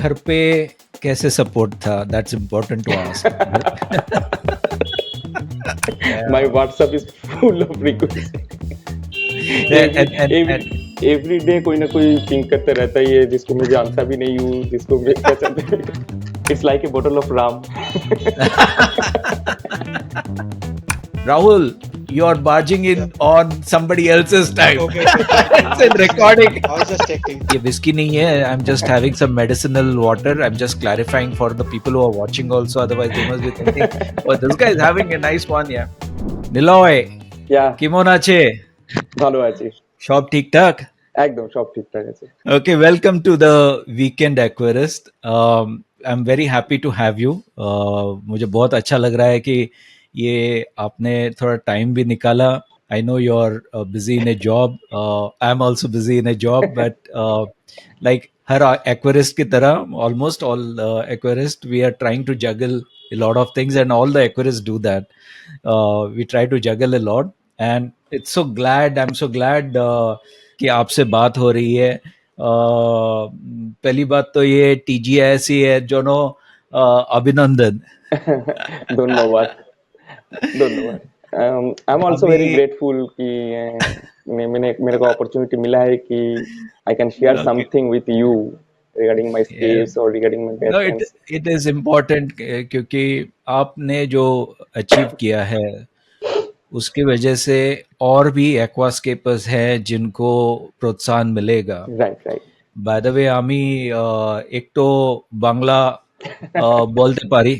घर पे कैसे सपोर्ट था? That's important to ask. My WhatsApp is full of requests. And every day कोई ना कोई पिंग करते रहता ही है, जिसको मैं जानता भी नहीं हूँ, जिसको मैं क्या चलते it's like a bottle of Ram. Rahul, you're barging in on somebody else's time. Okay. It's in recording. I was just checking. ये whiskey नहीं है. I'm just having some medicinal water. I'm just clarifying for the people who are watching also. Otherwise, they must be thinking, "Oh, this guy is having a nice one." Yeah. Niloy, Yeah, কেমন আছে? ভালো আছি, সব ঠিকঠাক? একদম সব ঠিকঠাক আছে. Okay, welcome to the Weekend Aquarist. I'm very happy to have you. मुझे बहुत अच्छा लग रहा है कि ये आपने थोड़ा टाइम भी निकाला. I know you're busy in a job. I'm also busy in a job, but like her aquarist की तरह, almost all aquarists, we are trying to juggle a lot of things, and all the aquarists do that. We try to juggle a lot, and I'm so glad कि आपसे बात हो रही है. पहली बात तो ये TGIS ही है, जोनो अभिनंदन. धन्यवाद. I am also very grateful कि मेरे को अपॉर्चुनिटी मिला है कि I can share something with you regarding my skills or regarding my No, passions. it is important क्योंकि आपने जो अचीव किया है उसकी वजह से और भी एक्वास्केपर्स हैं जिनको प्रोत्साहन मिलेगा. Right. बाय द वे आमी एक तो बांग्ला बोलते पारी,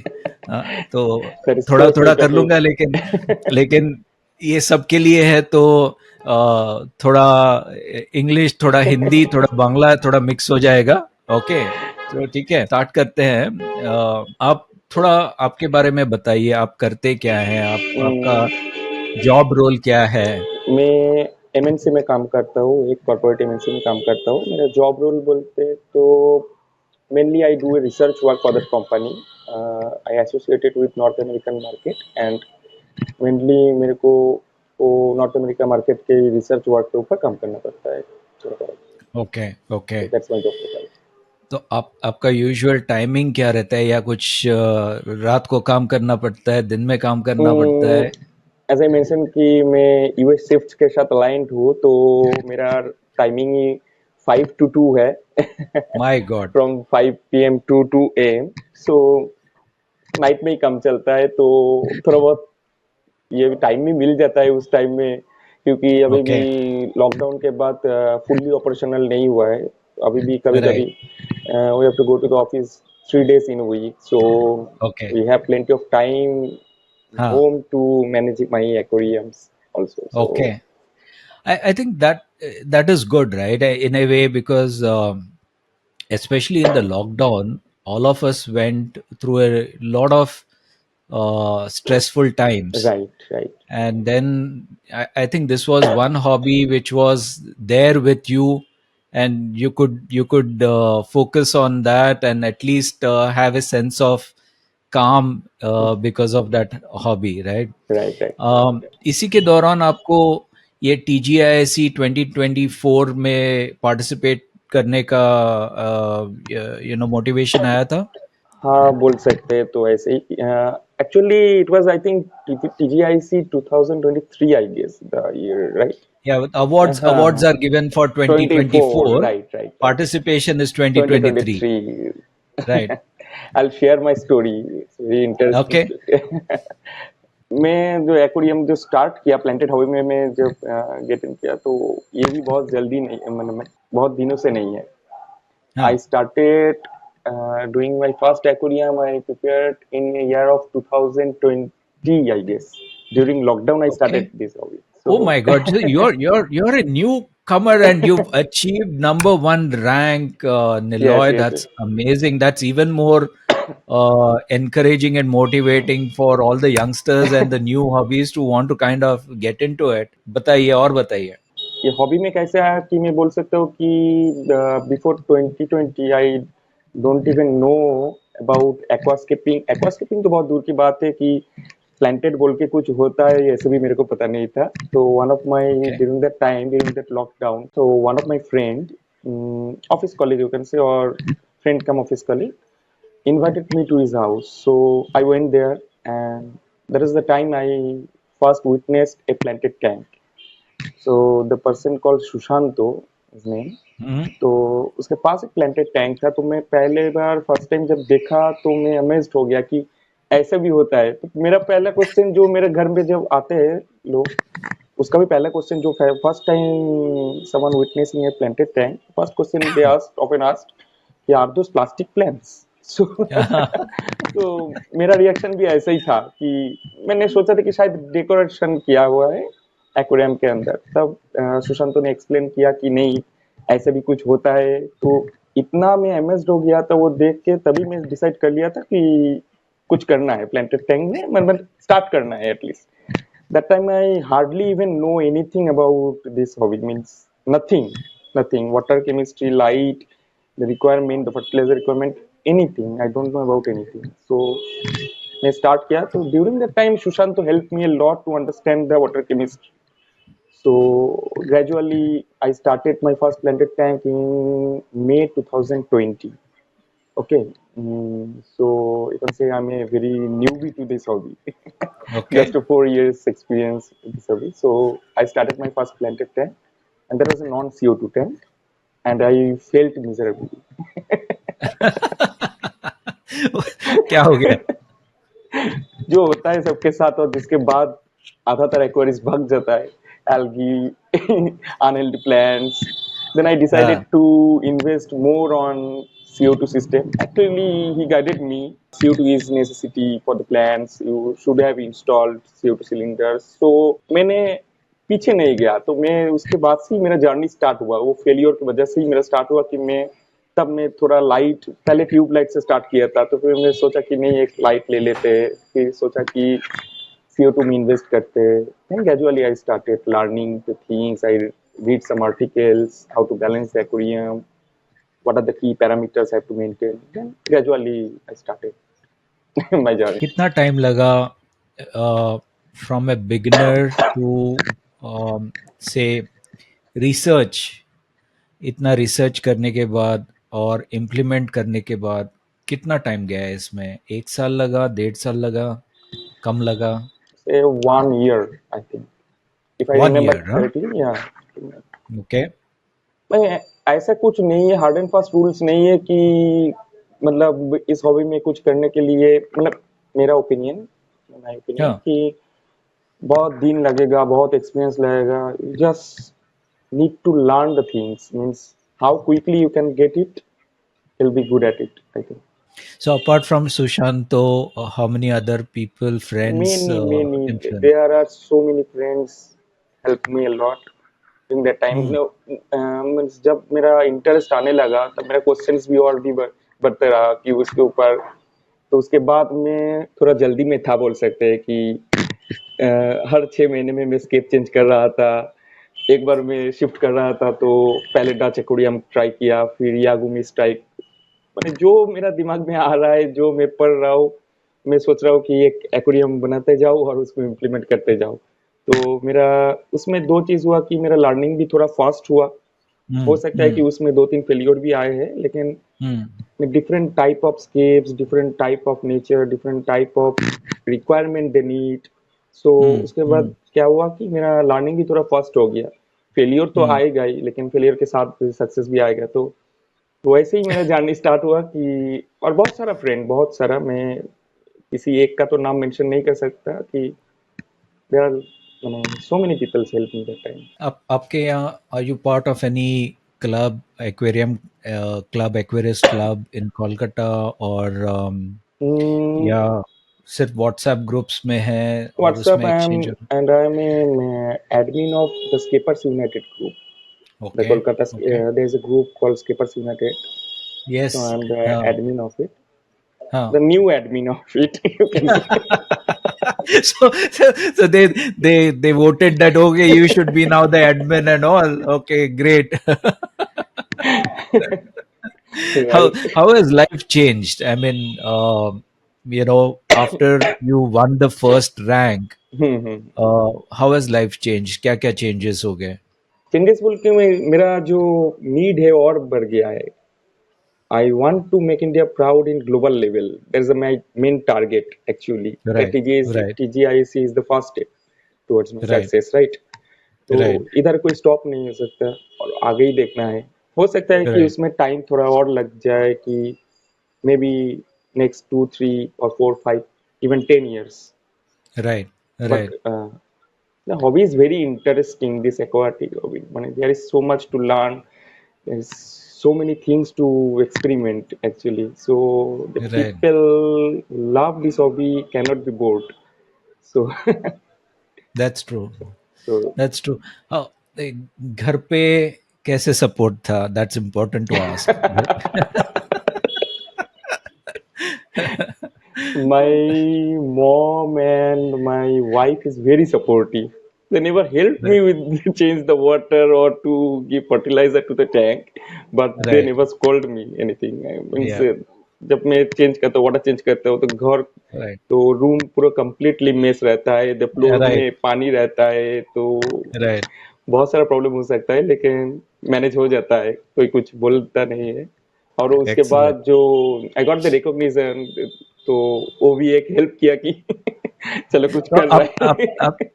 तो थोड़ा थोड़ा कर लूंगा, लेकिन ये सबके लिए है, तो थोड़ा इंग्लिश, थोड़ा हिंदी, थोड़ा बांग्ला, थोड़ा मिक्स हो जाएगा. ओके, तो ठीक है, स्टार्ट करते हैं. आप थोड़ा आपके बारे में बताइए, आप करते क्या हैं, आपका जॉब रोल क्या है? मैं एमएनसी में काम करता हूँ, एक कॉर्पोरेट एमएनसी में काम करता हूँ. मेरा जॉब रोल बोलते तो mainly I do a research work for that company. I associated with north American market and mainly मेरे को वो नॉर्थ अमेरिका मार्केट के रिसर्च वर्क के ऊपर काम करना पड़ता है. Okay. That's my job profile. तो आपका यूजुअल टाइमिंग क्या रहता है, या कुछ रात को काम करना पड़ता है, दिन में काम करना पड़ता है? एज आई मेंशन कि मैं यूएस शिफ्ट के साथ अलाइंड हूँ, तो मेरा टाइमिंग 5 to 2 है. My God. From 5 PM to 2 AM. So night में ही काम चलता है, तो थोड़ा बहुत ये टाइम भी मिल जाता है उस टाइम में, क्योंकि अभी भी लॉकडाउन के बाद फुल्ली ऑपरेशनल नहीं हुआ है. अभी भी कभी कभी we have to go to the office 3 days in a week, so we have plenty of time home to manage my aquariums also. So, okay, I think that is good, right, in a way, because especially in the lockdown, all of us went through a lot of stressful times. Right. And then I think this was one hobby which was there with you, and you could focus on that and at least have a sense of calm because of that hobby, right? Right. इसी के दौरान आपको ये TGISC 2024 में participate करने का motivation आया था? हाँ, बोल सकते हैं तो ऐसे ही. Actually, it was, I think, TGIC 2023, I guess, the year, right? Yeah, awards are given for 2024. Right. Participation is 2023. Right. I'll share my story. It's very interesting. Okay. मैं जो एक्वेरियम जो स्टार्ट किया प्लांटेड हॉबी में, मैं जब get in किया, तो ये भी बहुत जल्दी नहीं, मतलब बहुत दिनों से नहीं है. I started doing my first aquarium. I prepared in a year of 2020, I guess. During lockdown, I started this hobby. So, oh my God! So you're a newcomer and you've achieved number 1 rank, Niloy. Yes. That's amazing. That's even more encouraging and motivating for all the youngsters and the new hobbies to want to kind of get into it. बताइए और बताइए. ये hobby में कैसे आया कि मैं बोल सकता हूँ कि before 2020 I don't even know about aquascaping. Aquascaping तो बहुत दूर की बात है कि प्लांटेड बोल के कुछ होता है, ये ऐसे भी मेरे को पता नहीं था। तो one of my okay, during that time, during that lockdown, so one of my friend, office colleague you can say, or friend come office colleague, invited me to his house. So I went there, and that is the time I first witnessed a planted tank. So the person called Shushanto, his name. तो उसके पास एक planted tank था। तो मैं पहले बार first time जब देखा तो मैं अमेज्ड हो गया कि ऐसे भी होता है। तो मेरा पहला क्वेश्चन जो मेरे घर में जब आते हैं लोग, उसका भी पहला क्वेश्चन जो first time someone witnessing A planted tank, first question they asked often asked कि आर दोस प्लास्टिक प्लांट्स। सो तो मेरा रिएक्शन भी ऐसा ही था कि मैंने सोचा था कि शायद डेकोरेशन किया हुआ है एक्वेरियम के अंदर। तब सुशांत ने एक्सप्लेन किया कि नहीं, ऐसे भी कुछ होता है। तो इतना मैं अमेज्ड हो गया था वो देख के, तभी मैं डिसाइड कर लिया था कि कुछ करना है प्लांटेड टैंक में, मतलब स्टार्ट करना है at least. that time I hardly even know anything about this hobby, means nothing, nothing, water chemistry, light, the requirement, the fertilizer requirement, anything I don't know about anything. So I start किया। तो during that time Sushant helped me a lot to understand the water chemistry. So gradually I started my first planted tank in May 2020. Okay. So you can say I'm a very newbie to this hobby. Okay. Just a 4 years experience in this hobby. So I started my first planted tank, and that was a non-CO2 tank, and I failed miserably. क्या हो गया? जो होता है सबके साथ, और जिसके बाद आधा तरह एक्वेरियस भाग जाता है, algae, unhealthy plants. Then I decided हाँ, to invest more on CO2 system. Actually, he guided me. CO2 is necessity for the plants. You should have installed CO2 cylinders. So मैंने पीछे नहीं गया। तो मैं उसके बाद से ही मेरा जर्नी स्टार्ट हुआ। वो फेलियर की वजह से ही मेरा स्टार्ट हुआ कि मैं तब मैं थोड़ा लाइट, पहले ट्यूब लाइट से स्टार्ट किया था। तो फिर मैं सोचा कि नहीं, एक लाइट ले लेते हैं। फिर सोचा कि CO2 में इन्वेस्ट करते हैं। Then gradually I started learning the things. I read some articles, how to balance the aquarium, what are the key parameters I have to maintain. Then gradually I started my journey. कितना time लगा from a beginner to से research, इतना research करने के बाद और implement करने के बाद कितना टाइम गया है इसमें? 1 साल लगा, 1.5 साल लगा, कम लगा? Say 1 year, I think, if I 1 remember year, हाँ? correctly. Yeah. ओके। नहीं, ऐसा कुछ नहीं है, हार्ड एंड फास्ट रूल्स नहीं है कि मतलब इस हॉबी में कुछ करने के लिए, मतलब मेरा ओपिनियन, माय ओपिनियन, हाँ। कि बहुत दिन लगेगा, बहुत एक्सपीरियंस लगेगा। You just need to learn the things, means how quickly you can get it, will be good at it, I think. So apart from Sushanto, how many other people, friends, Many, many. influence? There are so many friends helped me a lot during that time. Hmm. No, means जब मेरा interest आने लगा तब मेरा questions भी और भी बढ़ते रहा कि उसके ऊपर। तो उसके बाद मैं थोड़ा जल्दी में था, बोल सकते हैं कि हर 6 महीने में मैं स्केप चेंज कर रहा था। एक बार मैं शिफ्ट कर रहा था तो पहले डच एक्वेरियम ट्राई किया, फिर यागुमी स्ट्राइक। मतलब जो मेरा दिमाग में आ रहा है, जो मैं पढ़ रहा हूँ, मैं सोच रहा हूँ कि एक एक्वेरियम बनाते जाऊँ और उसको इम्प्लीमेंट करते जाऊँ। तो मेरा उसमें दो चीज हुआ कि मेरा लर्निंग भी थोड़ा फास्ट हुआ। हो Hmm. सकता है कि Hmm. उसमें 2-3 फेलियर भी आए हैं, लेकिन Hmm. different type of scapes, different type of nature, different type of requirement they need. So Hmm. उसके बाद Hmm. क्या हुआ कि मेरा लर्निंग भी थोड़ा फास्ट हो गया। फेलियर तो Hmm. आएगा ही, लेकिन फेलियर के साथ सक्सेस भी आएगा। तो वैसे ही मेरा जर्नी स्टार्ट हुआ कि, और बहुत सारा फ्रेंड, बहुत सारा, मैं किसी एक का तो नाम मेंशन नहीं कर सकता कि there are so many peoples help me that time. आपके यहाँ are you part of any club, aquarium club, aquarist club in Kolkata, और या सिर्फ व्हाट्सएप ग्रुप्स में है और WhatsApp, उसमें I exchange? am, and I am a admin of the Skippers United group. The okay. Kolkata, okay. there's a group called Skippers United, so yes. I'm the हाँ। admin of it. हाँ. the new admin of it, you can say. So they voted that okay, you should be now the admin and all. Okay, great. How has life changed? I mean, after you won the first rank, right. how has life changed? क्या क्या changes हो गए? Changes बोल के मेरा जो need है और बढ़ गया है. I want to make India proud in global level. There's my main target actually. Right, right, TGIC is the first step towards my right, success, right? तो right, इधर कोई स्टॉप नहीं हो सकता और आगे ही देखना है. हो सकता है कि right, उसमें टाइम थोड़ा और लग जाए कि may be next 2 3 or 4 5 even 10 years. right, But right, the hobby is very interesting. This aquatic hobby, there is so much to learn. There's so many things to experiment actually. So the right. people who love this hobby cannot be bored. So That's true. so That's true. Oh, घर पे कैसे support था? That's important to ask. my mom and my wife is very supportive. They never helped me Right, with change the water or to give fertilizer to the tank, but they right. never scold me anything. I means Yeah, जब मैं change करता हूँ water change करता हूँ तो घर right. तो room पूरा कंप्लीटली मेस रहता है, द Yeah, फ्लोर right, में पानी रहता है, तो right. बहुत सारा प्रॉब्लम हो सकता है लेकिन मैनेज हो जाता है, कोई कुछ बोलता नहीं है. और उसके Excellent. बाद जो आई गॉट द रिकॉग्निशन, तो वो भी एक हेल्प किया कि चलो कुछ तो कर रहा आप है.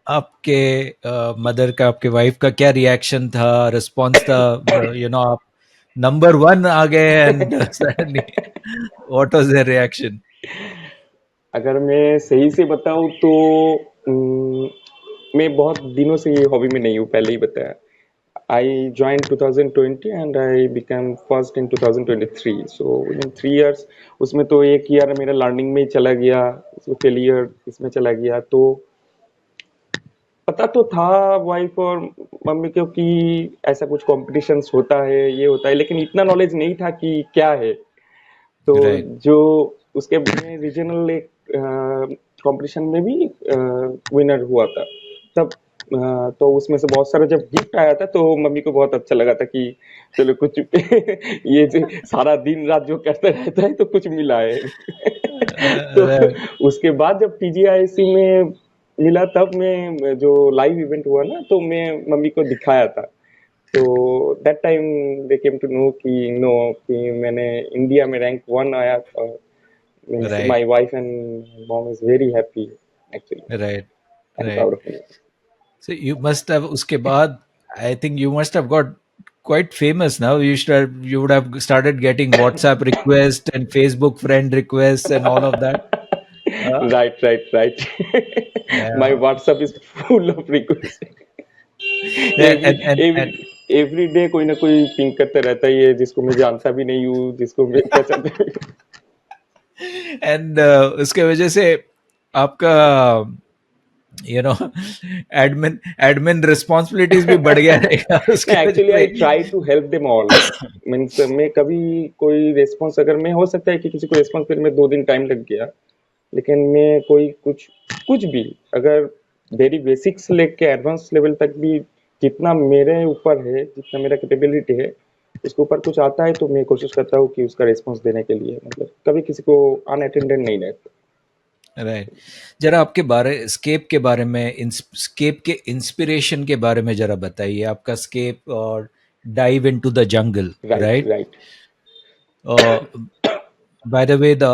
आपके मदर का, आपके वाइफ का क्या रिएक्शन था, रिस्पॉन्स था? आप नंबर वन आ गए and suddenly what was their reaction? अगर मैं सही से बताऊं तो मैं बहुत दिनों से ये हॉबी में नहीं हूँ, पहले ही बताया. I joined 2020 and I became first in 2023. So within 3 years, उसमें तो एक ईयर मेरा लर्निंग में ही चला गया, उसमें फेलियर इसमें चला गया. तो पता तो था वाइफ और मम्मी को कि ऐसा कुछ कॉम्पिटिशन्स होता है, ये होता है, लेकिन इतना नॉलेज नहीं था कि क्या है. तो राइट, जो उसके में रीजनल एक कंपटीशन में भी विनर हुआ था तब. तो उसमें से बहुत सारा जब गिफ्ट आया था तो मम्मी को बहुत अच्छा लगा था कि चलो कुछ ये जो सारा दिन रात जो करता रहता है तो कुछ मिला है. तो राइट. उसके बाद जब टीजीआईसी में मिला तब मैं जो लाइव इवेंट हुआ ना तो मैं मम्मी को दिखाया था. तो that time they came to know कि नो कि मैंने इंडिया में रैंक 1 आया. Means right, my wife and mom is very happy actually right, and right. Proud of me. So you must have, उसके बाद I think you must have got quite famous now. You would have started getting WhatsApp requests and Facebook friend requests and all of that. Uh, right. My yeah. WhatsApp is full of request. And every and and, and every every day कोई ना कोई ping करते रहता ही है जिसको मैं जानता भी नहीं हूँ, जिसको मैं पहचानता भी. and उसके वजह से आपका you know admin responsibilities भी बढ़ गया रहेगा नहीं, उसके वजह actually I say. Try to help them all. Means मैं कभी कोई रेस्पॉन्स अगर मैं हो सकता है कि किसी को रेस्पॉन्स करने में 2 दिन टाइम लग गया, लेकिन मैं कोई कुछ कुछ भी अगर वेरी बेसिक से लेके एडवांस लेवल तक भी जितना मेरे ऊपर है, जितना मेरा कैपेबिलिटी है उसके ऊपर कुछ आता है तो मैं कोशिश करता हूँ कि उसका रिस्पॉन्स देने के लिए, मतलब कभी किसी को अनअटेंडेड नहीं रहता. राइट. जरा आपके बारे स्केप के बारे में, स्केप के इंस्पिरेशन के बारे में जरा बताइए. आपका स्केप और dive into the jungle, right right? Right. By the way, the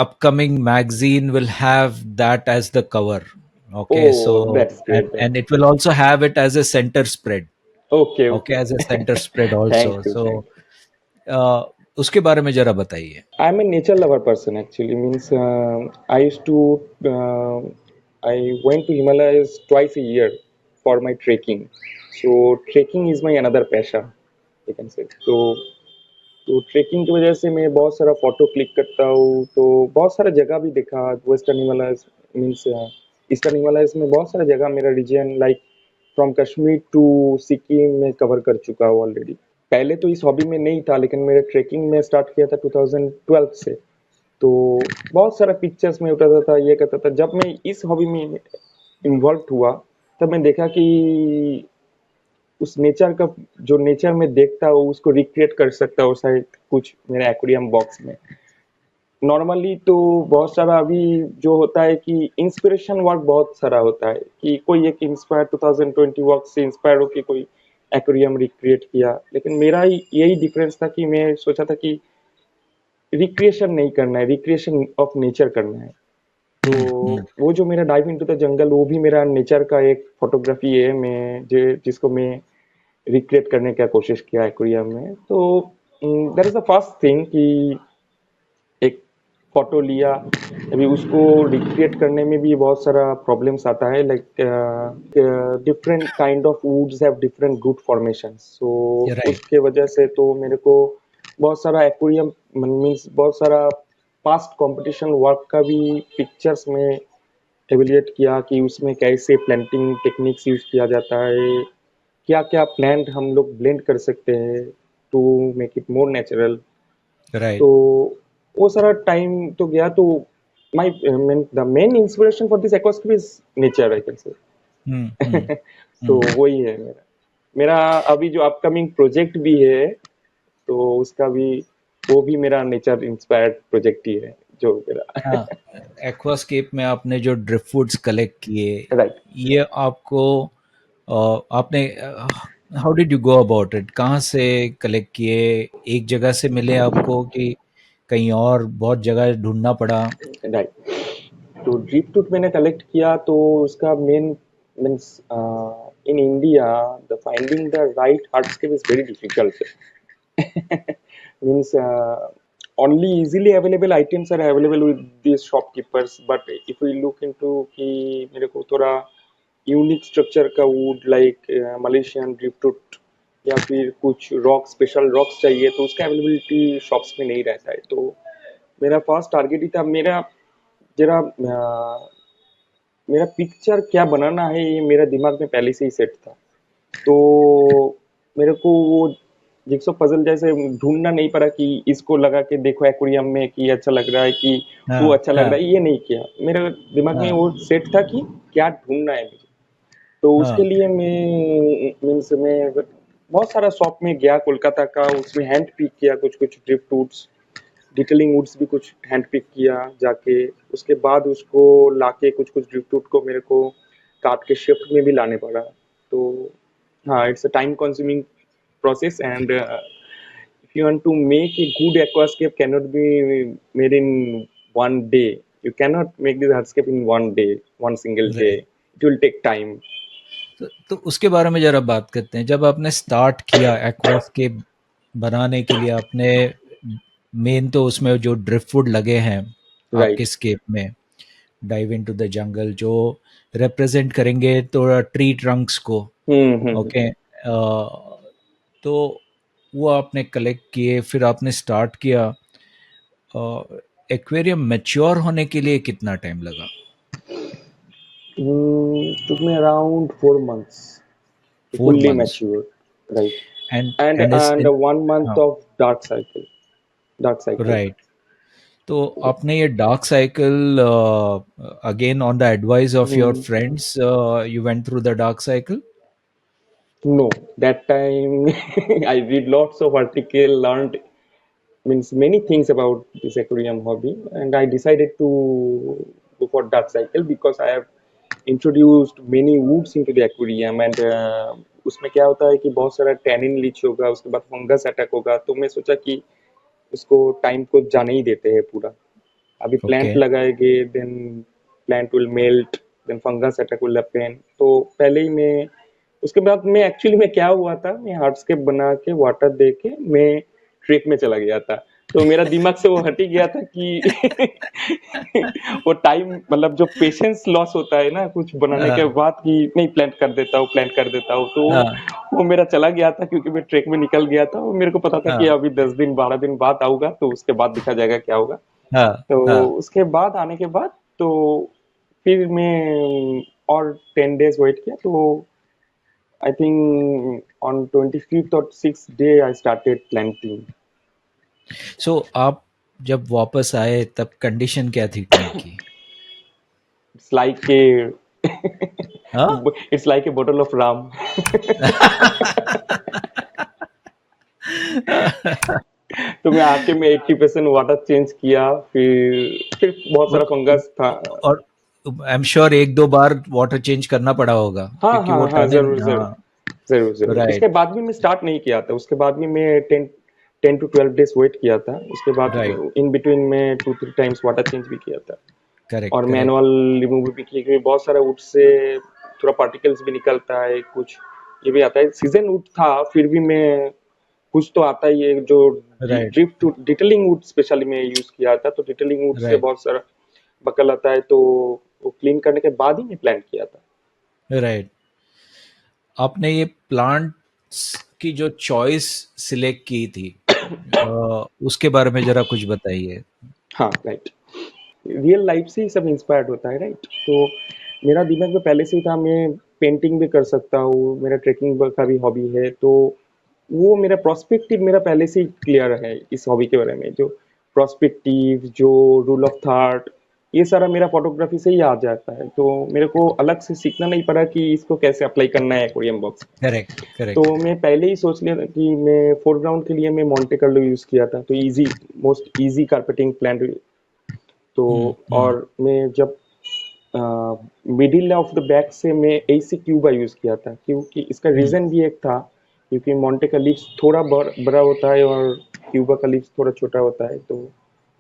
upcoming magazine will have that as the cover. Okay, oh so that's great and that. it will also have it as a center spread. Okay Okay, okay. as a center spread also. Thank you thank So you. उसके बारे में जरा बताइए. I'm a nature lover person actually. Means I used to I went to Himalayas twice a year for my trekking. So trekking is my another passion, you can say. तो trekking की वजह से मैं बहुत सारा फोटो क्लिक करता हूँ, तो बहुत सारा जगह भी देखा. Western Himalayas means eastern Himalayas में बहुत सारा जगह मेरा region like from Kashmir to Sikkim में कवर कर चुका हूँ ऑलरेडी. पहले तो इस हॉबी में नहीं था लेकिन मेरे ट्रेकिंग में स्टार्ट किया था 2012 से. तो बहुत सारा पिक्चर्स में उठाता था, ये करता था। जब मैं इस हॉबी में इन्वॉल्व हुआ, तब मैं देखा कि उस नेचर का, जो नेचर में देखता हूँ उसको रिक्रिएट कर सकता हूँ शायद कुछ मेरे एक्वेरियम बॉक्स में। नॉर्मली तो बहुत सारा अभी जो होता है कि इंस्पिरेशन वर्क बहुत सारा होता है कि कोई एक इंस्पायर 2020 वर्क से इंस्पायर होकर कोई एक्वेरियम रिक्रिएट किया, लेकिन मेरा यही डिफरेंस था कि मैं सोचा था कि रिक्रिएशन नहीं करना है, रिक्रिएशन ऑफ नेचर करना है। तो हम्म। वो जो मेरा डाइव इनटू द जंगल, वो भी मेरा नेचर का एक फोटोग्राफी है, मैं जिसको मैं रिक्रिएट करने का कोशिश किया एक्वेरियम में। तो that is the first thing कि एक फोटो लिया। अभी उसको रिक्रिएट करने में भी बहुत सारा प्रॉब्लम्स आता है, like different kind of woods have different root formations, so right. उसके वजह से तो मेरे को बहुत सारा एक्वेरियम मीन्स बहुत सारा पास्ट कंपटीशन वर्क का भी पिक्चर्स में एवेल्युएट किया कि उसमें कैसे प्लांटिंग टेक्निक्स यूज किया जाता है, क्या क्या प्लांट हम लोग ब्लेंड कर सकते हैं to make it more natural. तो राइट। वो सारा टाइम तो गया। तो my the main inspiration for this aquascape is nature, I can hmm. Hmm. से। तो हम्म। वही है मेरा मेरा अभी जो अपकमिंग प्रोजेक्ट भी है, तो उसका भी, वो भी मेरा नेचर इंस्पायर्ड प्रोजेक्ट ही है जो मेरा। हाँ, एक्वास्केप में आपने जो ड्रिफ्टवुड्स कलेक्ट किए, राइट। ये आपको आपने how did you go about it? कहाँ से कलेक्ट किए? एक जगह से मिले आपको कि कहीं और बहुत जगह ढूंढना पड़ा? राइट। तो ड्रिप टूट मैंने कलेक्ट किया, तो उसका main means in India the finding the right hardscape is very difficult. means only easily available items are available with these shopkeepers, but if we look into कि मेरे को थोड़ा यूनिक स्ट्रक्चर का वुड लाइक मलेशियन ड्रिफ्टवुड या फिर कुछ rock, special rocks चाहिए, तो उसका अवेलेबिलिटी शॉप्स में नहीं रहता है। तो मेरा फर्स्ट टारगेट ही था, मेरा जरा मेरा पिक्चर क्या बनाना है ये मेरा दिमाग में पहले से ही सेट था। तो मेरे को वो जिक्सो पजल जैसे ढूंढना नहीं पड़ा कि इसको लगा के देखो एक्वेरियम में कि अच्छा लग रहा है कि वो हाँ, अच्छा लग रहा हाँ, है, ये नहीं किया। मेरे दिमाग में हाँ, वो सेट था कि क्या ढूंढना है मुझे। तो उसके हाँ। लिए मैं मीन्स मैं बहुत सारा शॉप में गया कोलकाता का, उसमें हैंड पिक किया कुछ कुछ ड्रिफ्ट वुड्स, डिटेलिंग वुड्स भी कुछ हैंड पिक किया जाके। उसके बाद उसको लाके कुछ कुछ ड्रिफ्ट वुड को मेरे को काट के शिफ्ट में भी लाने पड़ा। तो हाँ, it's a time consuming process, and if you want to make a good aquascape cannot be made in one day. You cannot make this hardscape in one day, one single day. Right. It will take time. तो उसके बारे में ज़रा बात करते हैं। जब आपने स्टार्ट किया एक्वास्केप बनाने के लिए, आपने मेन तो उसमें जो ड्रिफ्टवुड लगे हैं Right. आपके स्केप में, डाइव इनटू द जंगल, जो रिप्रेजेंट करेंगे तो ट्री ट्रंक्स को। Hmm. ओके। तो वो आपने कलेक्ट किए, फिर आपने स्टार्ट किया। एक्वेरियम मैच्योर होने के लिए कितना टाइम लगा? Took me around 4 months to 4 fully months? mature. Right. And and is and 1 month हाँ, of dark cycle. Dark cycle. Right. तो आपने ये dark cycle, again on the advice of your Hmm. Friends, you went through the dark cycle? No, that time I read lots of article, learned means many things about this aquarium hobby, and I decided to go for dark cycle because I have introduced many woods into the aquarium, and उसमें क्या होता है कि बहुत सारा tannin Leach होगा, उसके बाद फंगस अटैक होगा। तो मैं सोचा कि उसको टाइम को जाने ही देते हैं पूरा। अभी ओके। प्लांट लगाएंगे, then plant will melt, then fungus attack will happen. तो पहले ही मैं, उसके बाद मैं एक्चुअली में क्या हुआ था, मैं हार्डस्केप बना के वाटर दे के मैं ट्रेक में चला गया था। तो मेरा दिमाग से वो हट ही गया था कि वो टाइम मतलब जो पेशेंस लॉस होता है ना कुछ बनाने के हाँ, बाद कि नहीं प्लांट कर देता हूँ, प्लांट कर देता हूँ, तो हाँ, वो मेरा चला गया था क्योंकि मैं ट्रेक में निकल गया था और मेरे को पता था कि हाँ, अभी 10 दिन 12 दिन बाद आऊंगा, तो उसके बाद दिखा जाएगा क्या होगा। हाँ, तो हाँ। उसके बाद आने के बाद तो फिर मैं और 10 days वेट किया। तो आई थिंक ऑन 25th और 6th day I started planting. So आप जब वापस आए तब कंडीशन क्या थी ट्री की? इट्स लाइक ए हाँ? It's like a bottle of Ram. तो मैं आके मैं 80% वाटर चेंज किया, फिर बहुत सारा फंगस था। और आई am sure 1-2 bar water change करना पड़ा होगा हाँ क्योंकि वो हाँ हाँ, टैनिन। जरूर जरूर हाँ, जरूर जरूर। राइट, उसके बाद भी मैं स्टार्ट नहीं किया था, उसके बाद भी मैं 10 to 12 डेज वेट किया था, उसके बाद राइट, इन बिटवीन में 2-3 टाइम्स वाटर चेंज भी किया था। करेक्ट, और करेक्ट। मैनुअल रिमूव भी किया, क्योंकि बहुत सारा वुड से थोड़ा पार्टिकल्स भी निकलता है, कुछ ये भी आता है। सीजन वुड था फिर भी मैं कुछ तो आता ही है, जो right, drift detailing would specially मैं यूज किया था, तो डिटेलिंग वुड से राइट, बहुत सारा बकल आता है, तो वो क्लीन करने के बाद ही मैं प्लांट किया था। राइट। आपने ये प्लांट्स की जो चॉइस सिलेक्ट की थी, उसके बारे में ज़रा कुछ बताइए? हाँ, राइट। रियल लाइफ से ही सब इंस्पायर्ड होता है, राइट। तो मेरा दिमाग में पहले से ही था, मैं पेंटिंग भी कर सकता हूँ, मेरा ट्रेकिंग का भी हॉबी है, तो वो मेरा प्रोस्पेक्टिव मेरा पहले से ही क्लियर है इस हॉबी के बारे में। जो प्रोस्पेक्टिव, जो रूल ऑफ थॉट, ये सारा मेरा फोटोग्राफी से ही आ जाता है, तो मेरे को अलग से सीखना नहीं पड़ा कि इसको कैसे अप्लाई करना है एक्वेरियम बॉक्स। करेक्ट, तो करेक्ट। मैं पहले ही सोच लिया था कि मैं फोरग्राउंड के लिए मैं मोंटे कार्लो यूज किया था, तो easy, most easy carpeting plant. तो हुँ, हुँ, और मैं जब मिडिल ऑफ द बैक से मैं एसी क्यूबा यूज किया था, क्योंकि इसका हुँ, रीजन भी एक था, क्योंकि मोंटे का लिप्स थोड़ा बड़ा होता है और क्यूबा का लिप्स थोड़ा छोटा होता है, तो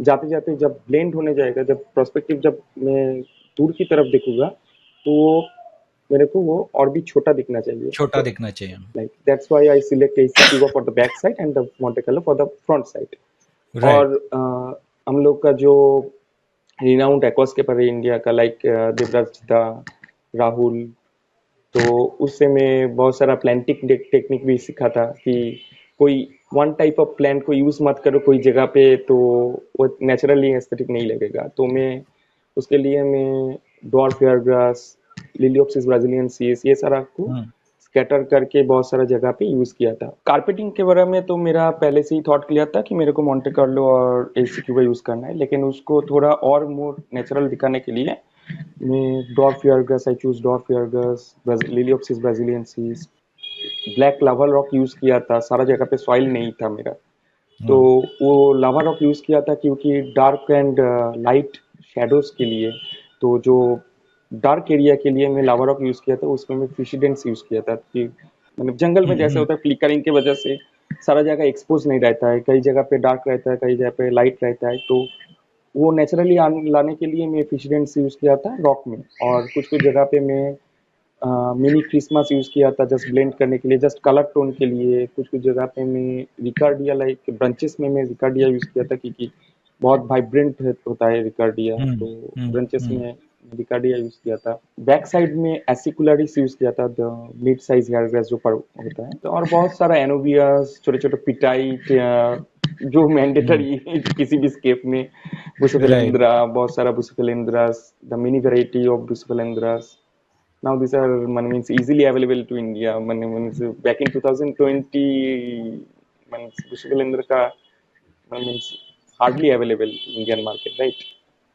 जाते जाते जब ब्लेंड होने जाएगा, जब प्रोस्पेक्टिव जब मैं दूर की तरफ देखूंगा, तो वो मेरे को वो और भी छोटा दिखना चाहिए, छोटा तो दिखना चाहिए। Like that's why I select AC Cuba for the back side and the Monte Carlo for the front side. Right. और हम लोग का जो रिनाउंड एक्वास्केपर है इंडिया का, लाइक देवराज चिता, राहुल, तो उससे मैं बहुत सारा प्लांटिंग टेक्निक भी सीखा था कि कोई वन टाइप ऑफ प्लांट को यूज मत करो कोई जगह पे, तो वो नेचुरली एस्थेटिक नहीं लगेगा। तो मैं उसके लिए मैं डॉर्फ हेयर ग्रास, लिलियोप्सिस ब्राजीलियनसिस, ये सारा को हुँ, स्कैटर करके बहुत सारा जगह पे यूज किया था। कार्पेटिंग के बारे में तो मेरा पहले से ही थॉट क्लियर था कि मेरे को मोंटे कार्लो और एसी क्यूबा यूज करना है, लेकिन उसको थोड़ा और मोर नेचुरल दिखाने के लिए मैं dwarf hair grass, I choose dwarf hair grass, lilaeopsis brasiliensis, black lava rock use किया था, सारा जगह पे सॉइल नहीं था मेरा, तो हाँ, वो लावा रॉक यूज किया था क्योंकि डार्क एंड लाइट शेडोज के लिए। तो जो डार्क एरिया के लिए मैं लावा रॉक यूज किया था, उसमें मैं फिशिडेंस यूज किया था कि मतलब जंगल में हुँ, जैसे हुँ, होता है फ्लिकरिंग की वजह से सारा जगह एक्सपोज नहीं रहता है, कई जगह पे डार्क रहता है, कई जगह पे लाइट रहता है, तो वो नेचुरली लाने के लिए मैं फिशिडेंस यूज किया था रॉक में। और कुछ कुछ जगह पे मैं मिनी क्रिसमस यूज किया था जस्ट ब्लेंड करने के लिए, जस्ट कलर टोन के लिए। कुछ कुछ जगह पे मैं रिकार्डिया, लाइक ब्रांचेस में मैं रिकार्डिया यूज किया था, क्योंकि बहुत वाइब्रेंट होता है रिकार्डिया, हुँ, तो हुँ, ब्रांचेस हुँ, में रिकार्डिया यूज किया था। बैक साइड में एसिकुलरिस यूज किया था, the mid size hair grass जो पर होता है, तो और बहुत सारा एनोबियस, छोटे छोटे पिटाइट, जो हुँ, मैंडेटरी किसी भी स्केप में, राइट। बुसफेलेंद्रा, बहुत सारा bucephalandras, the mini variety of bucephalandras. Now these are means easily available to India. Means back in 2020, means Vishwalendra ka means hardly available in Indian market, right?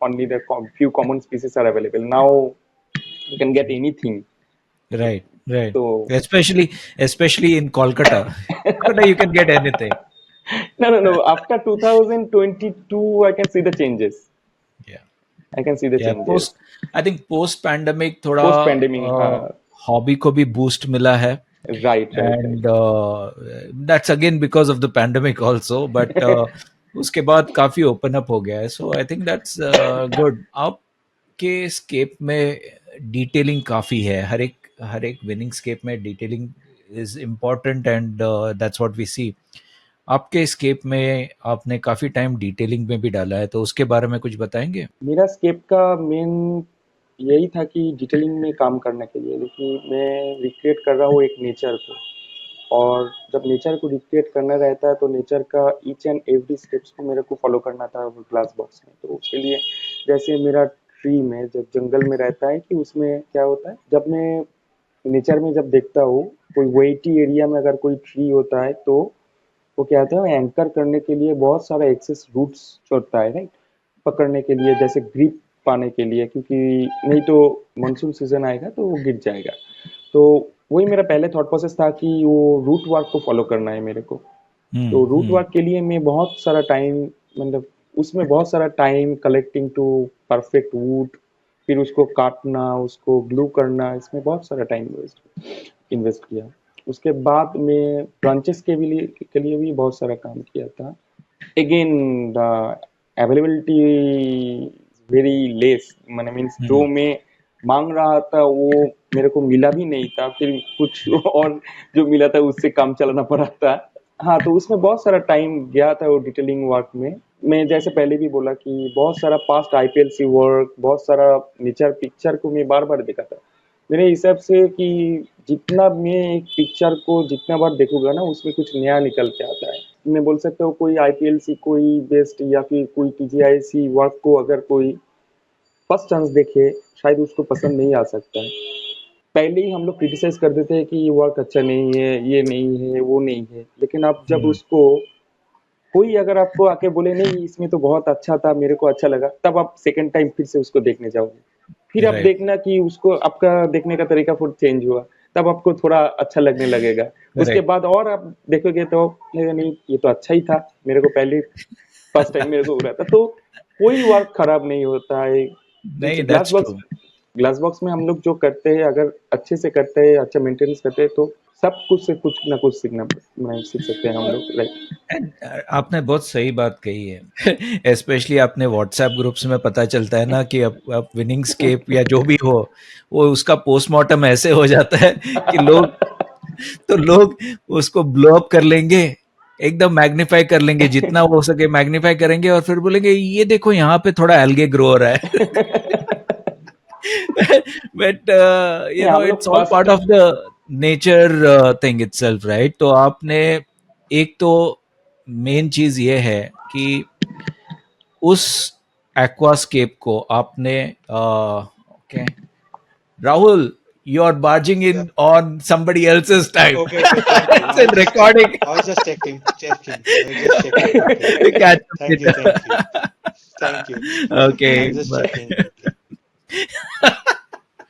Only the few common species are available. Now you can get anything. Right, right. So Especially in Kolkata. Kolkata, you can get anything. no. After 2022, I can see the changes. Yeah, I can see the yeah. changes. I think post pandemic थोड़ा Post pandemic, hobby को भी boost मिला है, right. And that's again because of the pandemic also, but उसके बाद काफी open up हो गया है, so I think that's good. आपके स्केप में डिटेलिंग काफी है, हर एक विनिंग स्केप में detailing is important, and that's what we see. आपके स्केप में आपने काफी टाइम डिटेलिंग में भी डाला है, तो उसके बारे में कुछ बताएंगे? मेरा स्केप का मेन यही था कि डिटेलिंग में काम करने के लिए, लेकिन मैं रिक्रिएट कर रहा हूँ एक नेचर को, और जब नेचर को रिक्रिएट करना रहता है तो नेचर का ईच एंड एवरी स्टेप्स को मेरे को फॉलो करना था वो ग्लास बॉक्स में। तो उसके लिए जैसे मेरा ट्री में जब जंगल में रहता है कि उसमें क्या होता है, जब मैं नेचर में जब देखता हूँ कोई वेटी एरिया में अगर कोई ट्री होता है, तो वो क्या होता है, एंकर करने के लिए बहुत सारा एक्सेस रूट्स छोड़ता है, राइट? पकड़ने के लिए, जैसे ग्रिप पाने के लिए, क्योंकि नहीं तो मानसून सीजन आएगा तो वो गिर जाएगा। तो वही मेरा पहले थॉट प्रोसेस था कि वो रूट वर्क को फॉलो करना है मेरे को। तो रूट हम्म। वर्क के लिए मैं बहुत सारा टाइम, मतलब उसमें बहुत सारा time collecting to perfect wood, फिर उसको काटना, उसको ग्लू करना, इसमें बहुत सारा टाइम इन्वेस्ट किया। उसके बाद में ब्रांचेस के लिए भी बहुत सारा काम किया था। Again the availability very less, मैंने मीन्स जो हम्म। मैं मांग रहा था वो मेरे को मिला भी नहीं था, फिर कुछ और जो मिला था उससे काम चलाना पड़ा था। हाँ, तो उसमें बहुत सारा टाइम गया था वो डिटेलिंग वर्क में। मैं जैसे पहले भी बोला कि बहुत सारा पास्ट आईपीएलसी वर्क, बहुत सारा नेचर पिक्चर को मैं बार बार देखा था। मेरे हिसाब से कि जितना मैं एक पिक्चर को जितना बार देखूंगा ना, उसमें कुछ नया निकल के आता है। मैं बोल सकता हूँ कोई आईपीएलसी, कोई बेस्ट या फिर कोई टीजीआईसी वर्क को अगर कोई फर्स्ट चांस देखे, शायद उसको पसंद नहीं आ सकता है। पहले ही हम लोग क्रिटिसाइज कर देते हैं कि ये वर्क अच्छा नहीं है, ये नहीं है, वो नहीं है, लेकिन आप जब हम्म। उसको, कोई अगर आपको आके बोले नहीं इसमें तो बहुत अच्छा था, मेरे को अच्छा लगा, तब आप सेकंड टाइम फिर से उसको देखने जाओगे। फिर आप राइट। देखना कि उसको आपका देखने का तरीका फिर चेंज हुआ, तब आपको थोड़ा अच्छा लगने लगेगा। उसके करेक्ट। बाद और आप देखोगे तो लगेगा नहीं ये तो अच्छा ही था, मेरे को पहले फर्स्ट टाइम मेरे को हो रहा था। तो कोई वर्क खराब नहीं होता है। नहीं, glass that's box true. Glass box में हम लोग जो करते हैं, अगर अच्छे से करते हैं, अच्छा मेंटेनेंस करते हैं, तो सब कुछ से कुछ ना कुछ सीख सकते हैं हम लोग, राइट? And, आपने बहुत सही बात कही है। स्पेशली आपने व्हाट्सएप ग्रुप्स में पता चलता है ना कि अब विनिंग स्केप या जो भी हो, वो उसका पोस्टमार्टम ऐसे हो जाता है कि लोग उसको ब्लो अप कर लेंगे, एकदम मैग्नीफाई कर लेंगे, जितना हो सके मैग्नीफाई करेंगे, और फिर बोलेंगे ये देखो यहाँ पे थोड़ा एल्गे ग्रो हो रहा है। बट नहीं, हम लोग it's all first, part of the nature thing itself, right? तो आपने एक तो मेन चीज ये है कि उस एक्वास्केप को आपने okay, Rahul, you are barging Yeah. In on somebody else's time. Okay, okay. Thank you. It's in recording. I was just checking. I was just checking. Okay. Catch up Thank you. later. Thank you. Thank you. I Okay, was just but checking.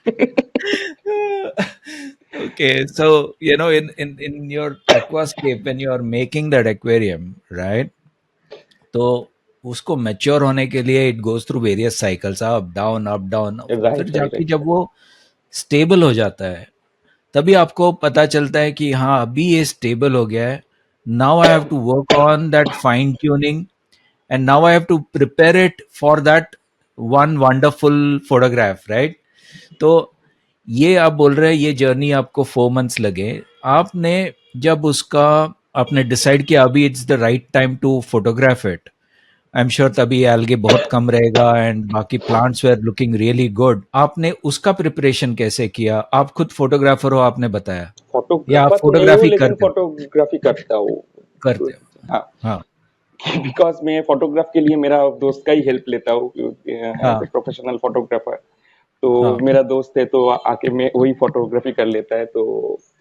Okay. okay, so in your aquascape, when you are making that aquarium, right? तो उसको mature होने के लिए it goes through various cycles, up down up down, फिर right right जाके right. जब वो stable हो जाता है, तभी आपको पता चलता है कि हाँ अभी ये स्टेबल हो गया है। Now I have to work on that fine tuning, and now I have to prepare it for that one wonderful photograph, right? तो ये आप बोल रहे हैं ये जर्नी आपको 4 मंथ्स लगे। आपने जब उसका आपने डिसाइड किया अभी it's the right time to photograph it, I am sure तभी एल्गे बहुत कम रहेगा एंड बाकी plants were looking really good. आपने उसका प्रिपरेशन कैसे किया? आप खुद फोटोग्राफर हो आपने बताया, या आप फोटोग्राफर तो नहीं हूँ, फोटोग्राफी लेकिन करते हो? फोटोग्राफी करता हूँ। करते हो। हाँ, हाँ। बिकॉज मैं फोटोग्राफ के लिए मेरा दोस्त का ही हेल्प लेता हूँ, एज ए हाँ। Professional photographer. तो हाँ। मेरा दोस्त है, तो आके मैं वही फोटोग्राफी कर लेता है, तो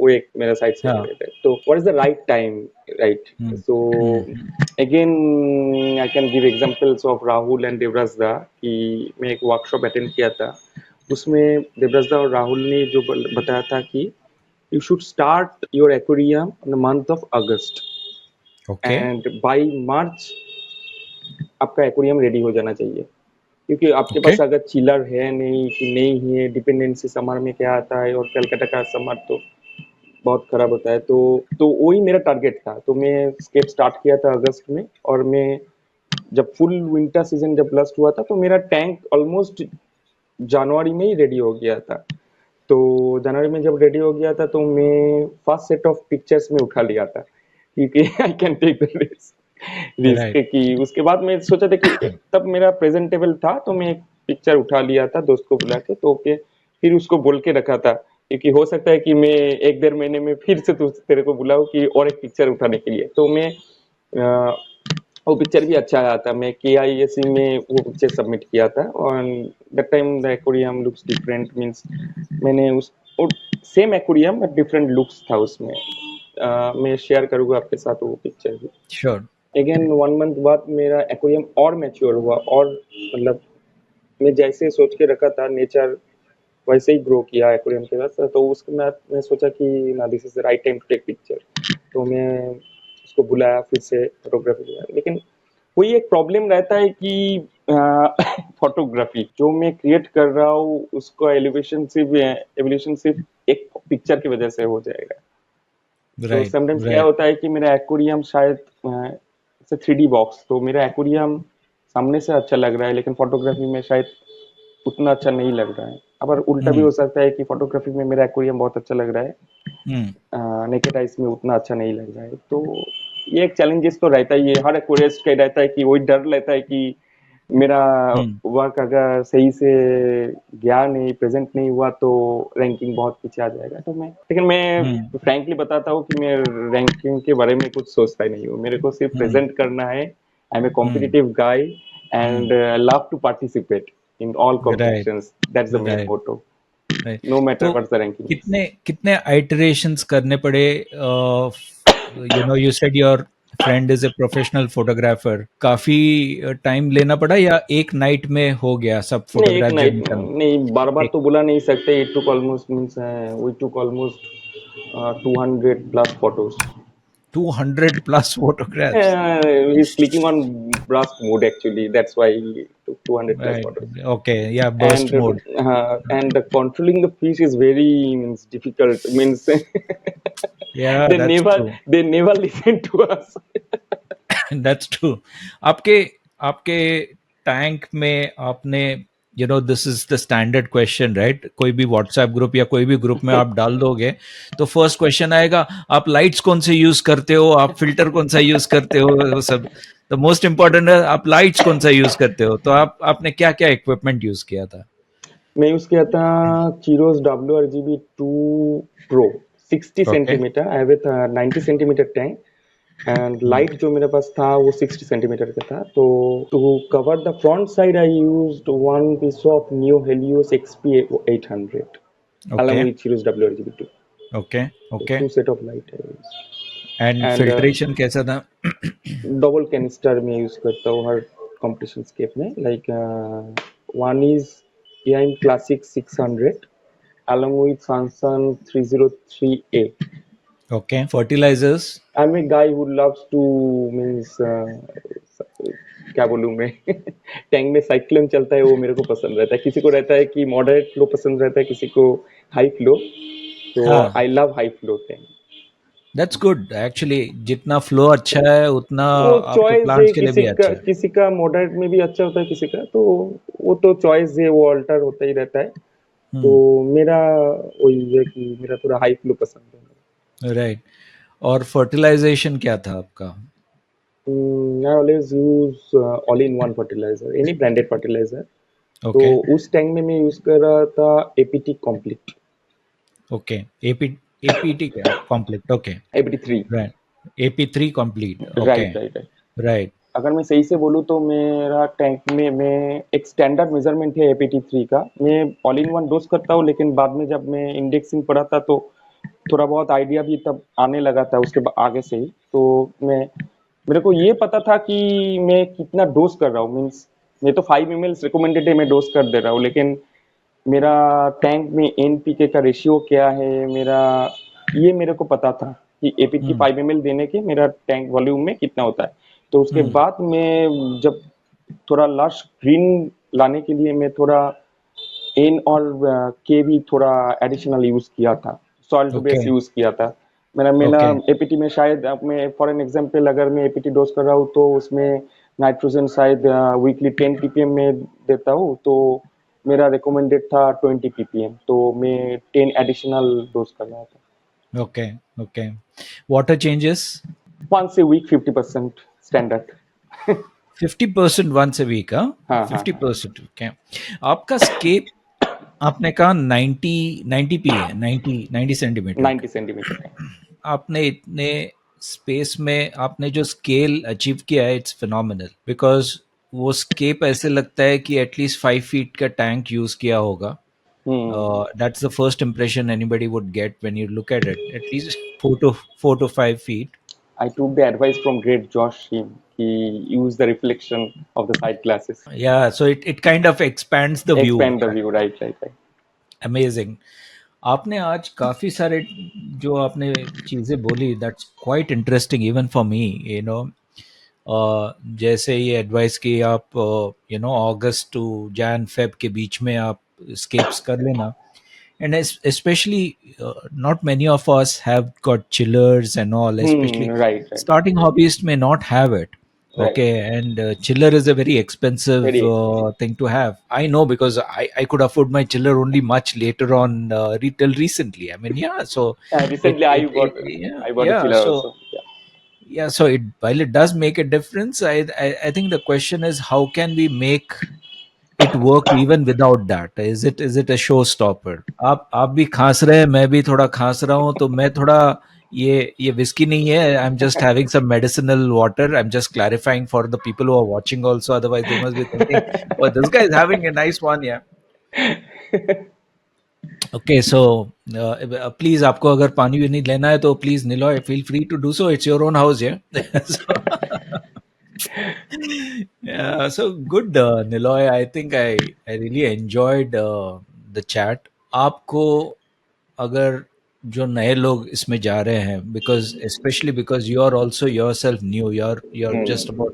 वो एक मेरा साइड से कर हाँ। लेता है। तो what is the right time, right? Hmm. So hmm. Again I can give examples of Rahul and Devraj दा, कि मैं एक वर्कशॉप अटेंड किया था, उसमें देवराज दा और राहुल ने जो बताया था कि you should start your aquarium in the month of August, okay. and by March आपका एक्वेरियम रेडी हो जाना चाहिए। क्योंकि आपके ओके। पास अगर चिलर है नहीं कि नहीं है, डिपेंडेंसी समर में क्या आता है, और कलकत्ता का समर तो बहुत खराब होता है। तो वही मेरा टारगेट था, तो मैं स्केप स्टार्ट किया था अगस्त में, और मैं जब फुल विंटर सीजन जब लास्ट हुआ था, तो मेरा टैंक ऑलमोस्ट जनवरी में ही रेडी हो गया था। तो जनवरी में जब रेडी हो गया था, तो मैं फर्स्ट सेट ऑफ पिक्चर्स में उठा लिया था, क्योंकि I can take the risk right. कि उसके बाद मैं सोचा था कि तब मेरा प्रेजेंटेबल था, तो मैं एक पिक्चर उठा लिया था दोस्त को बुला के, तो ओके, फिर उसको बोल के रखा था, क्योंकि हो सकता है कि मैं एक डेढ़ महीने में फिर से तेरे को बुलाऊं कि और एक पिक्चर उठाने के लिए। तो मैं वो पिक्चर भी अच्छा आया था, मैं KISC में वो पिक्चर सबमिट किया था, और that time the aquarium looks different, means मैंने उस same aquarium but different looks था उसमें। मैं शेयर करूंगा आपके साथ वो पिक्चर भी। श्योर। अगेन 1 मंथ बाद मेरा एक्वेरियम और मैच्योर हुआ, और मतलब मैं जैसे सोच के रखा था नेचर वैसे ही ग्रो किया एक्वेरियम के साथ। तो उसके बाद मैं सोचा कि ना this is the right time to take picture, तो मैं उसको बुलाया फिर से फोटोग्राफी लिया। लेकिन वही एक प्रॉब्लम रहता है कि फोटोग्राफी जो मैं क्रिएट कर रहा हूँ उसका एलिवेशन सिर्फ एक पिक्चर की वजह से हो जाएगा। तो राइट समटाइम्स क्या राइट। होता है कि मेरा एक्वेरियम शायद 3D बॉक्स, तो मेरा एक्वेरियम सामने से अच्छा लग रहा है लेकिन फोटोग्राफी में शायद उतना अच्छा नहीं लग रहा है। अब उल्टा भी हो सकता है कि फोटोग्राफी में मेरा एक्वेरियम बहुत अच्छा लग रहा है, नेकेड आइज में उतना अच्छा नहीं लग रहा है। तो ये एक चैलेंजेस तो रहता ही है, हर एक्वेरिस्ट का रहता है कि वही डर रहता है कि मेरा वर्क अगर सही से गया नहीं, प्रेजेंट नहीं हुआ तो रैंकिंग बहुत पीछे आ जाएगा। तो मैं फ्रैंकली बताता हूँ कि मैं रैंकिंग के बारे में कुछ सोचता ही नहीं हूँ, मेरे को सिर्फ प्रेजेंट करना है। I am a competitive guy and love to participate in all right competitions, that's the main right motto, right. No matter तो व्हाट्स द रैंकिंग इज। कितने कितने आइटरेशंस करने पड़े? You know, you said your friend is a professional photographer, काफी time लेना पड़ा या एक नाइट में हो गया सब नहीं, एक फोटोग्राफ जब नाइट निकल? नहीं, बार बार एक तो बुला नहीं सकते। It took almost means we took almost 200 plus photos. 200 plus photographs? He's clicking on brass mode actually, that's why he took 200 plus right, photos. Okay, या burst mode. And controlling the fish is very means difficult, means या that's true. they never listen to us. That's true. आपके आपके tank में आपने, you know, this is the standard question right, कोई भी WhatsApp group या कोई भी ग्रुप में आप डाल दोगे तो फर्स्ट क्वेश्चन आएगा, आप लाइट्स कौन से यूज करते हो, आप फिल्टर कौन सा यूज करते हो, वो सब। तो मोस्ट इंपॉर्टेंट है आप लाइट्स कौन सा यूज करते हो। तो आपने क्या क्या इक्विपमेंट यूज किया था? मैं यूज किया था Chiros WRGB 2 Pro 60 okay. Centimetre, I have 90 centimetre tank, and light जो मेरे पास था वो 60 सेंटीमीटर का था। तो to cover the front side I used one piece of new Helios XP 800 okay along with Chiros WRGB 2, okay so okay. two set of light I used. And And filtration कैसा था? Double canister में use करता हूँ हर competition scape में, like one is AIM Classic 600 along with Samsung 303A. Okay. Fertilisers? I'm a guy who loves to means क्या बोलूं मैं टैंक में साइक्लोन चलता है वो मेरे को पसंद रहता है। किसी को रहता है कि मॉडरेट फ्लो पसंद रहता है, किसी को हाई फ्लो, तो हाँ, I love high flow tank. That's good actually. जितना फ्लो अच्छा है उतना वो आपके चॉइस है, प्लांट्स के लिए भी अच्छा है। किसी का मॉडरेट में भी अच्छा होता है, किसी का तो वो तो चॉइस है, वो अल्टर होता ही रहता है। तो मेरा वही है कि मेरा थोड़ा हाई फ्लो पसंद है। राइट। और फर्टिलाइजेशन क्या था आपका? I always use all-in-one fertilizer, any branded fertilizer. तो ओके उस टैंक में मैं यूज कर रहा था APT Complete, okay. AP APT क्या? Complete, okay. APT 3। Right. AP 3 complete, okay. Right right right. Right. अगर मैं सही से बोलूँ तो मेरा टैंक में मैं एक स्टैंडर्ड मेजरमेंट है APT 3 का, मैं ऑल इन वन डोज करता हूँ, लेकिन बाद में जब मैं इंडेक्सिंग पढ़ा था तो थोड़ा बहुत आइडिया भी तब आने लगा था उसके आगे से ही। तो मेरे को ये पता था कि मैं कितना डोज कर रहा हूँ, मीन्स मैं तो 5 ml रिकमेंडेड है, मैं डोज कर दे रहा हूँ, लेकिन मेरा टैंक में NPK का रेशियो क्या है मेरा, ये मेरे को पता था कि APT 5 ml देने के मेरा टैंक वॉल्यूम में कितना होता है। तो उसके बाद मैं जब थोड़ा लश ग्रीन लाने के लिए मैं थोड़ा एन और के भी थोड़ा एडिशनल यूज किया था, सॉल्ट ओके बेस यूज किया था। मेरा मेरा ओके एपीटी में शायद मैं फॉर एन एग्जांपल अगर मैं एपीटी डोज कर रहा हूँ तो उसमें नाइट्रोजन शायद वीकली 10 ppm में देता हूँ, तो मेरा रिकमेंडेड था 20 ppm, तो मैं 10 एडिशनल डोज कर रहा था। Okay okay. Water changes? Once a week 50% standard. 50% once a week? हाँ, हाँ हाँ हाँ, 50%, ओके। आपका स्केप आपने कहा 90 90 पी है, 90 सेंटीमीटर का। 90 सेंटीमीटर। आपने इतने स्पेस में आपने जो स्केल अचीव किया है, इट्स फिनोमिनल। बिकॉज वो स्केप ऐसे लगता है कि एटलीस्ट 5 फीट का टैंक यूज किया होगा। That's the first impression anybody would get when you look at it. At least 4 to 5 feet. I took the advice from great Josh Sim. He used the reflection of the side glasses. Yeah, so it kind of expands the view. Expand the view, right, right, right. Amazing. आपने आज काफी सारे जो आपने चीजें बोली, that's quite interesting even for me, जैसे ये एडवाइस की आप अगस्त टू जैन फेब के बीच में आप स्केप्स कर लेना, and especially not many of us have got chillers and all, especially Right, right, starting hobbyists may not have it. right. Okay, and chiller is a very expensive Very expensive. thing to have. I know because I could afford my chiller only much later on, till recently. I mean, yeah, so Recently, yeah, I bought a yeah, chiller so also. Yeah. yeah, so it, while it does make a difference, I think the question is how can we make it work even without that? Is it a showstopper? आप भी खांस रहे हैं, मैं भी थोड़ा खांस रहा हूँ, तो मैं थोड़ा ये विस्की नहीं है, I am just having some medicinal water, I am just clarifying for the people who are watching also, otherwise they must be thinking oh this guy is having a nice one, yeah. Okay, so please, आपको अगर पानी भी नहीं लेना है तो please Niloy, feel free to do so, it's your own house, yeah. Yeah, so good, Niloy. I think I really enjoyed the chat. आपको अगर जो नए लोग इसमें जा रहे हैं, because especially because you are also yourself new, you're just about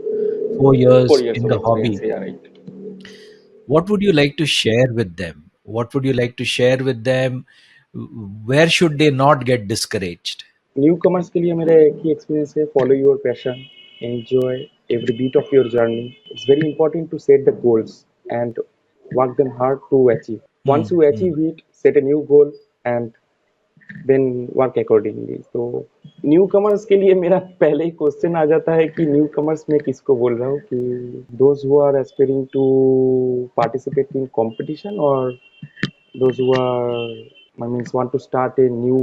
4 years 4 years in of the hobby. experience. Yeah, right. What would you like to share with them? What would you like to share with them? Where should they not get discouraged? Newcomers के लिए मेरा एक ही experience है, follow your passion, enjoy every beat of your journey. It's very important to set the goals and work them hard to achieve. Once you Hmm. achieve it, set a new goal and then work accordingly. तो new commerce के लिए मेरा पहले ही question आ जाता है कि new commerce में किसको बोल रहा हूँ, कि those who are aspiring to participate in competition और those who are I means want to start a new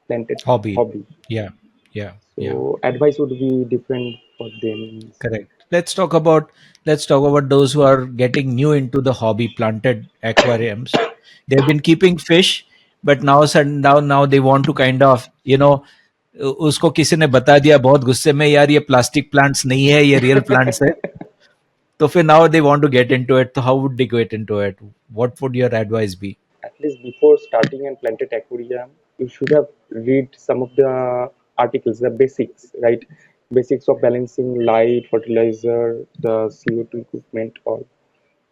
planted Hobby. hobby. Yeah, yeah, So yeah. advice would be different for them. Correct. Let's talk about those who are getting new into the hobby, planted aquariums. They've been keeping fish, but now they want to kind of, उसको किसी ने बता दिया बहुत गुस्से में, यार ये प्लास्टिक प्लांट्स नहीं है, ये रियल प्लांट्स है, तो फिर now they want to get into it. So how would they get into it? What would your advice be? At least before starting and planted aquarium, you should have read some of the articles, the basics, right? Basics of balancing light, fertilizer, the CO2 equipment, all.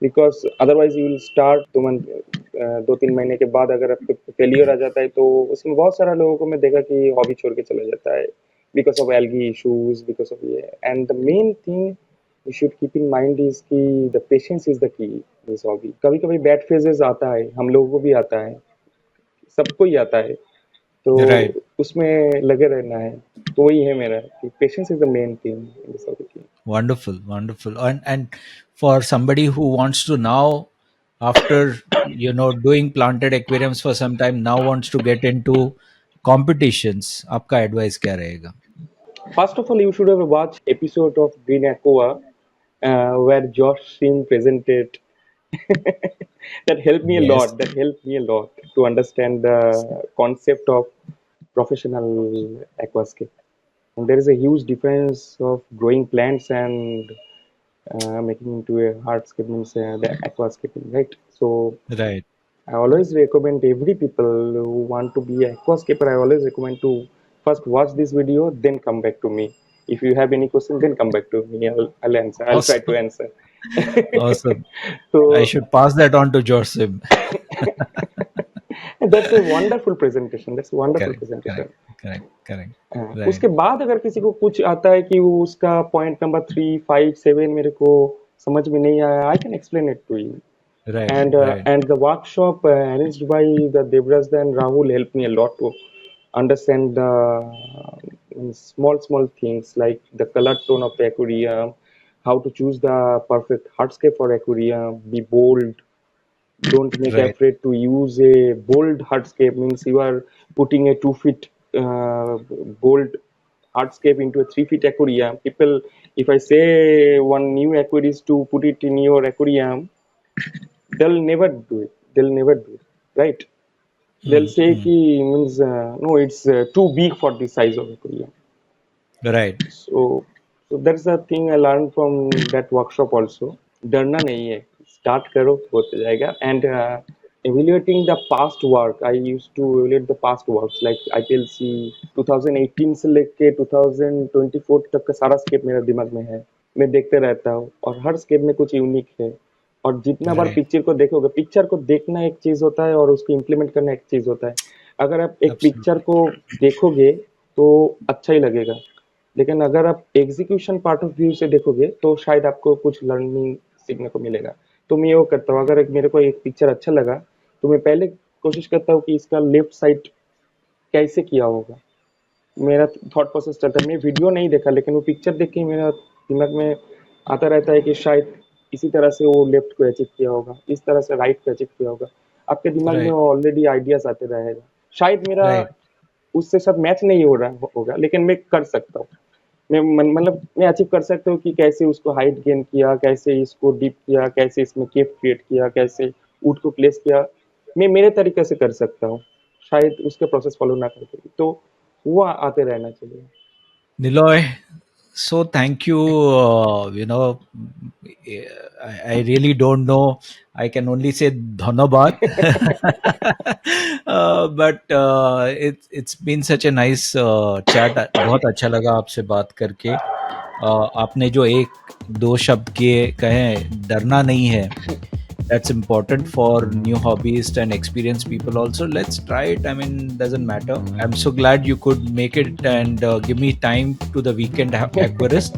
Because otherwise you will start 2-3 महीने के बाद अगर आपको failure आ जाता है, तो उसमें बहुत सारा लोगों को मैं देखा कि हॉबी छोड़ के चला जाता है because of algae issues, because of ये. And the main thing you should keep in mind is कि the patience is the key this hobby. कभी कभी बैड फेजेस आता है, हम लोगों को भी आता है, सबको ही आता है, तो Right. उसमें लगे रहना है. तो वही है मेरा कि patience is the main thing in this hobby. Wonderful, wonderful. And for somebody who wants to now, after doing planted aquariums for some time, now wants to get into competitions, आपका advice क्या रहेगा? First of all, you should have watched episode of Green Aqua where Josh Sim presented. That helped me a Yes, lot. That helped me a lot to understand the concept of professional aquascape. And there is a huge difference of growing plants and making into a hardscape, means the aquascaping, right? So right. I always recommend every people who want to be an aquascaper, I always recommend to first watch this video, then come back to me. If you have any question, then come back to me. I'll answer. I'll try to Awesome, answer. awesome. I So should pass that on to Josim. that's a wonderful presentation. That's a wonderful Correct, presentation. correct, correct, correct. Right, उसके बाद अगर किसी को कुछ आता है कि वो उसका पॉइंट नंबर 3, 5, 7 मेरे को समझ में नहीं आया, I can explain it to you. right, right. And the workshop arranged by the Devras and Rahul helped me a lot to understand the small things like the color tone of the aquarium, how to choose the perfect hardscape for aquarium, be bold, don't make Right. afraid to use a bold hardscape, means you are putting a 2 feet bold hardscape into a 3 feet aquarium. People, if I say one new aquarist to put it in your aquarium, they'll never do it. They'll never do it. right? They'll say ki means no, it's too big for the size of aquarium. Right. So that's the thing I learned from that workshop also. डरना नहीं है, start करो होते जाएगा. And evaluating the past work, I used to evaluate the past works like IPLC 2018 से लेके 2024 तक का सारा स्केप मेरा दिमाग में है. मैं देखते रहता हूँ और हर स्केप में कुछ यूनिक है. और जितना बार Right. पिक्चर को देखोगे, पिक्चर को देखना एक चीज होता है और उसको इम्प्लीमेंट करना एक चीज होता है. अगर आप एक Absolutely. पिक्चर को देखोगे तो अच्छा ही लगेगा, लेकिन अगर आप एग्जीक्यूशन पार्ट ऑफ व्यू से देखोगे तो शायद आपको कुछ लर्निंग सीखने को मिलेगा. तो मैं ये करता हूँ, अगर मेरे को एक पिक्चर अच्छा लगा तो मैं पहले कोशिश करता हूँ कि इसका लेफ्ट साइड कैसे किया होगा. मेरा थॉट प्रोसेस चलता है. मैं वीडियो नहीं देखा, लेकिन वो पिक्चर देख के मेरा दिमाग में आता रहता है कि शायद इसी तरह से वो लेफ्ट को अचीव किया होगा, इस तरह से राइट को अचीव किया होगा. आपके दिमाग में Right. ऑलरेडी आइडियाज आते रहेगा. शायद मेरा Right. उससे सब मैच नहीं हो रहा होगा, लेकिन मैं कर सकता हूँ. मतलब मैं अचीव कर सकता हूँ कि कैसे उसको हाइट गेन किया, कैसे इसको डीप किया, कैसे इसमें केव क्रिएट किया, कैसे वुड को प्लेस किया. मैं मेरे तरीके से कर सकता हूँ, शायद उसके प्रोसेस फॉलो ना करके. तो वो आते रहना चाहिए. Niloy, so thank you. I really don't know. I can only say dhanabat. But it's been such a nice chat. बहुत अच्छा लगा आपसे बात करके. आपने जो एक दो शब्द कहे, डरना नहीं है. That's important for new hobbyists and experienced people also. Let's try it. I mean, doesn't matter. I'm so glad you could make it and give me time to the weekend aquarist.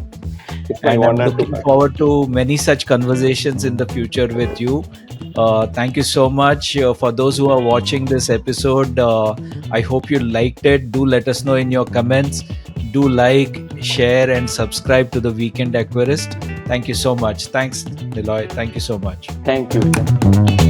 It's my And I'm honor to looking forward to many such conversations in the future with you. Thank you so much. For those who are watching this episode, I hope you liked it. Do let us know in your comments. Do like, share, and subscribe to the Weekend Aquarist. Thank you so much. Thanks, Niloy. Thank you so much. Thank you.